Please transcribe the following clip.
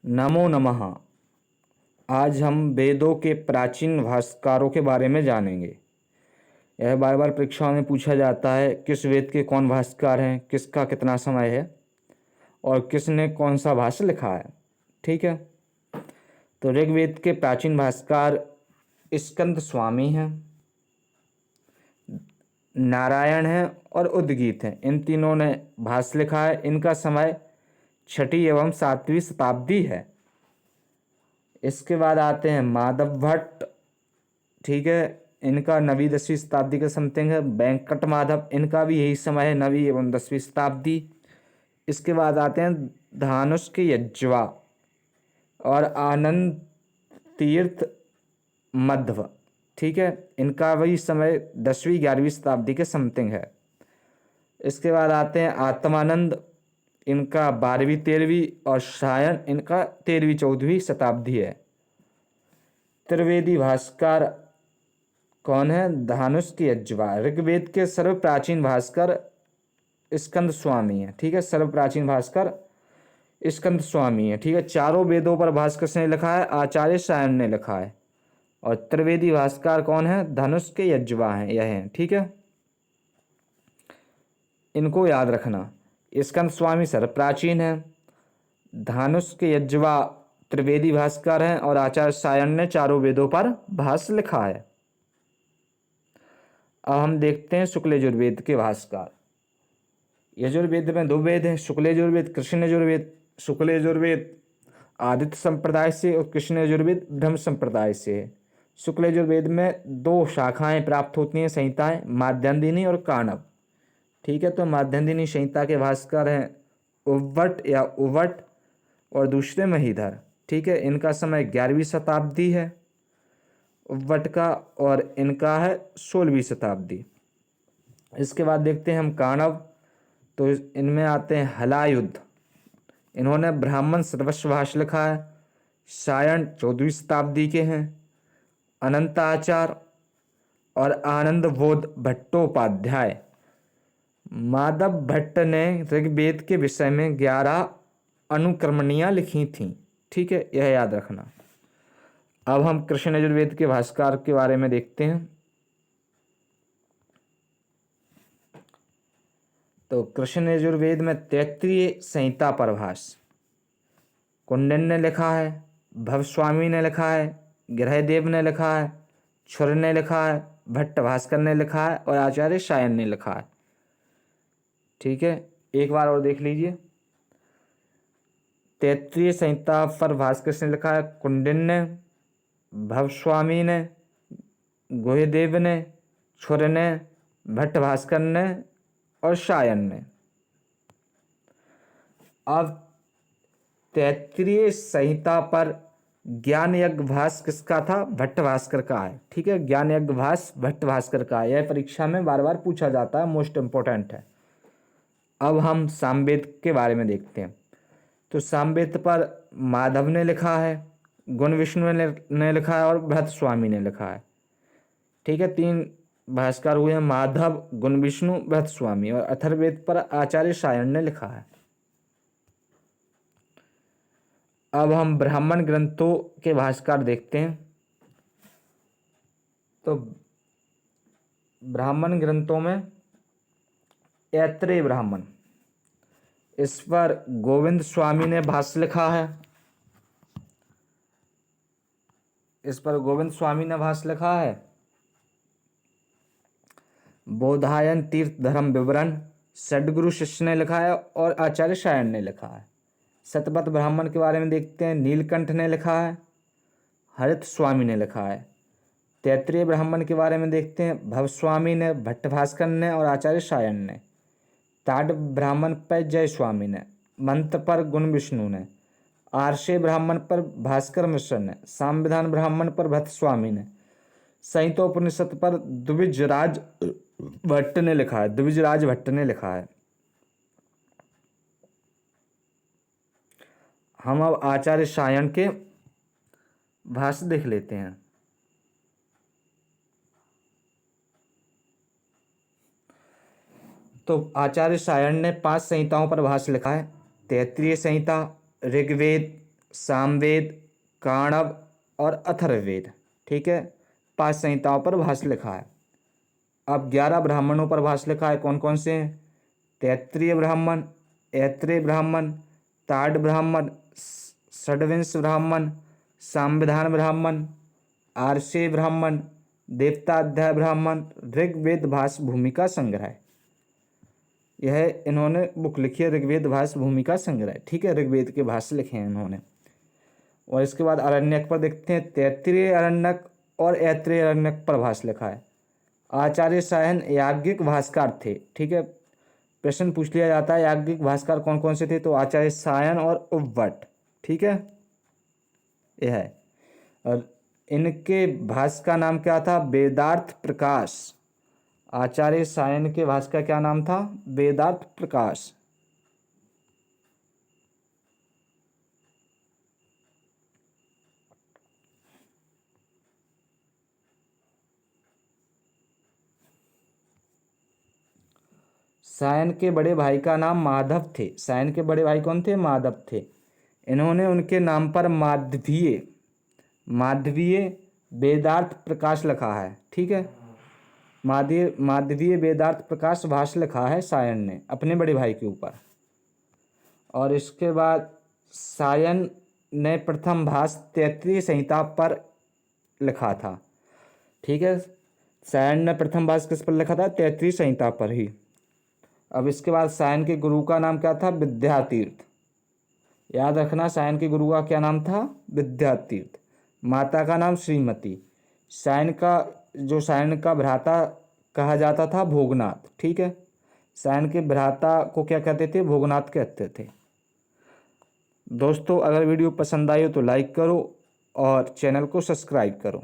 नमो नमः। आज हम वेदों के प्राचीन भास्करों के बारे में जानेंगे। यह बार बार परीक्षाओं में पूछा जाता है, किस वेद के कौन भास्कर हैं, किसका कितना समय है और किसने कौन सा भाष्य लिखा है। ठीक है, तो ऋग्वेद के प्राचीन भास्कर स्कंद स्वामी हैं, नारायण हैं और उद्गीत हैं। इन तीनों ने भाष्य लिखा है। इनका समय 6वीं एवं 7वीं शताब्दी है। इसके बाद आते हैं माधव भट्ट। ठीक है, इनका 9वीं 10वीं शताब्दी का समथिंग है। वेंकट माधव, इनका भी यही समय है, 9वीं एवं 10वीं शताब्दी। इसके बाद आते हैं धानुष के यज्वा और आनंद तीर्थ मध्व। ठीक है, इनका वही समय 10वीं 11वीं शताब्दी के समथिंग है। इसके बाद आते हैं आत्मानंद, इनका 12वीं 13वीं और सायन इनका 13वीं 14वीं शताब्दी है। त्रिवेदी भास्कर कौन है? धानुष के यज्वा। ऋग्वेद के सर्व प्राचीन भास्कर स्कंद स्वामी है। ठीक है, सर्व प्राचीन भास्कर स्कंद स्वामी है। ठीक है, चारों वेदों पर भास्कर ने लिखा है, आचार्य सायन ने लिखा है। और त्रिवेदी भास्कर कौन है? धनुष के यज्वा हैं, यह हैं। ठीक है, इनको याद रखना। स्कंद स्वामी सर्व प्राचीन है, धानुष के यज्वा त्रिवेदी भास्कर हैं और आचार्य सायन ने चारों वेदों पर भाष्य लिखा है। अब हम देखते हैं शुक्ल यजुर्वेद के भास्कर। यजुर्वेद में 2 वेद हैं, शुक्ल यजुर्वेद, कृष्ण यजुर्वेद। शुक्ल यजुर्वेद आदित्य संप्रदाय से और कृष्ण यजुर्वेद ब्रह्म संप्रदाय से है। शुक्ल यजुर्वेद में 2 शाखाएं प्राप्त होती हैं, संहिताएं, माध्यन्दिनी और काणव। ठीक है, तो माध्यन्दिनी संहिता के भास्कर हैं उव्वट या उवट और दूसरे महीधर। ठीक है, इनका समय 11वीं शताब्दी है उव्वट का, और इनका है 16वीं शताब्दी। इसके बाद देखते हैं हम काणव। तो इनमें आते हैं हलायुद्ध, इन्होंने ब्राह्मण सर्वस्व भाष्य लिखा है। सायण 14वीं शताब्दी के हैं। अनंताचार और आनंद बोध भट्टोपाध्याय। माधव भट्ट ने ऋग्वेद के विषय में 11 अनुक्रमणियाँ लिखी थीं। ठीक है, यह याद रखना। अब हम कृष्ण यजुर्वेद के भाष्यकार के बारे में देखते हैं। तो कृष्ण यजुर्वेद में 33 संहिता पर भाष्य कुंडन ने लिखा है, भवस्वामी ने लिखा है, गृहदेव ने लिखा है, छुर ने लिखा है, भट्ट भास्कर ने लिखा है और आचार्य सायन ने लिखा है। ठीक है, एक बार और देख लीजिए। 33 संहिता पर भास्कर ने लिखा है कुंडिन ने, भवस्वामी ने, गुहदेव ने, छुर ने, भट्ट भास्कर ने और सायन ने। अब 33 संहिता पर ज्ञान यज्ञ भाष्य किसका था? भट्ट भास्कर का है। ठीक है, ज्ञान यज्ञ भाष्य भट्ट भास्कर का है। यह परीक्षा में बार बार पूछा जाता है, मोस्ट इंपॉर्टेंट है। अब हम सामवेद के बारे में देखते हैं। तो सामवेद पर माधव ने लिखा है, गुण विष्णु ने लिखा है और भरत स्वामी ने लिखा है। ठीक है, 3 भास्कर हुए हैं, माधव, गुण विष्णु, भरत स्वामी। और अथर्ववेद पर आचार्य सायन ने लिखा है। अब हम ब्राह्मण ग्रंथों के भाष्यकार देखते हैं। तो ब्राह्मण ग्रंथों में ऐत्रेय ब्राह्मण, इस पर गोविंद स्वामी ने भाष्य लिखा है। इस पर गोविंद स्वामी ने भाष्य लिखा है। बोधायन तीर्थ धर्म विवरण सदगुरु शिष्य ने लिखा है और आचार्य सायन ने लिखा है। शतपथ ब्राह्मण के बारे में देखते हैं। नीलकंठ ने लिखा है, हरित स्वामी ने लिखा है। तैत्रीय ब्राह्मण के बारे में देखते हैं। भवस्वामी ने, भट्ट भास्कर ने और आचार्य सायन ने। ताड़ ब्राह्मण पर जय स्वामी ने, मंत्र पर गुण विष्णु ने, आर्षे ब्राह्मण पर भास्कर मिश्र ने, संविधान ब्राह्मण पर भट्ट स्वामी ने, संहितोपनिषद पर द्विजराज भट्ट ने लिखा है। द्विजराज भट्ट ने लिखा है। हम अब आचार्य सायन के भाष्य देख लेते हैं। तो आचार्य सायन ने 5 संहिताओं पर भाष्य लिखा है। तैत्रीय संहिता ऋग्वेद, सामवेद, काणव और अथर्ववेद। ठीक है, 5 संहिताओं पर भाष्य लिखा है। अब 11 ब्राह्मणों पर भाष्य लिखा है। कौन कौन से हैं? तैत्तिरीय ब्राह्मण, ऐत्रेय ब्राह्मण, ताड़ ब्राह्मण, षड्विंश ब्राह्मण, संविधान ब्राह्मण, आर्षेय ब्राह्मण, देवताध्याय ब्राह्मण, ऋग्वेद भाष्य भूमिका संग्रह। यह इन्होंने बुक लिखी है, ऋग्वेद भाष्य भूमिका संग्रह। ठीक है, ऋग्वेद के भाष्य लिखे हैं इन्होंने। और इसके बाद अरण्यक पर देखते हैं। तैत्तिरीय अरण्यक और ऐत्रेय अरण्यक पर भाष्य लिखा है। आचार्य सायन याज्ञिक भास्कर थे। ठीक है, प्रश्न पूछ लिया जाता है याज्ञिक भास्कर कौन कौन से थे, तो आचार्य सायन और उपवट। ठीक है, यह है। और इनके भाष्य का नाम क्या था? वेदार्थ प्रकाश। आचार्य सायन के भाष्य का क्या नाम था? वेदार्थ प्रकाश। सायन के बड़े भाई का नाम माधव थे। सायन के बड़े भाई कौन थे? माधव थे। इन्होंने उनके नाम पर माधवीय वेदार्थ प्रकाश लिखा है। ठीक है, माधवीय वेदार्थ प्रकाश भाष्य लिखा है सायन ने अपने बड़े भाई के ऊपर। और इसके बाद सायन ने प्रथम भाष्य तैत्तिरीय संहिता पर लिखा था। ठीक है, सायन ने प्रथम भाष्य किस पर लिखा था? तैत्तिरीय संहिता पर ही। अब इसके बाद सायन के गुरु का नाम क्या था? विद्यातीर्थ। याद रखना, सायन के गुरु का क्या नाम था? विद्यातीर्थ। माता का नाम श्रीमती। सायन का भ्राता कहा जाता था भोगनाथ। ठीक है, सायन के भ्राता को क्या कहते थे? भोगनाथ कहते थे। दोस्तों, अगर वीडियो पसंद आई हो तो लाइक करो और चैनल को सब्सक्राइब करो।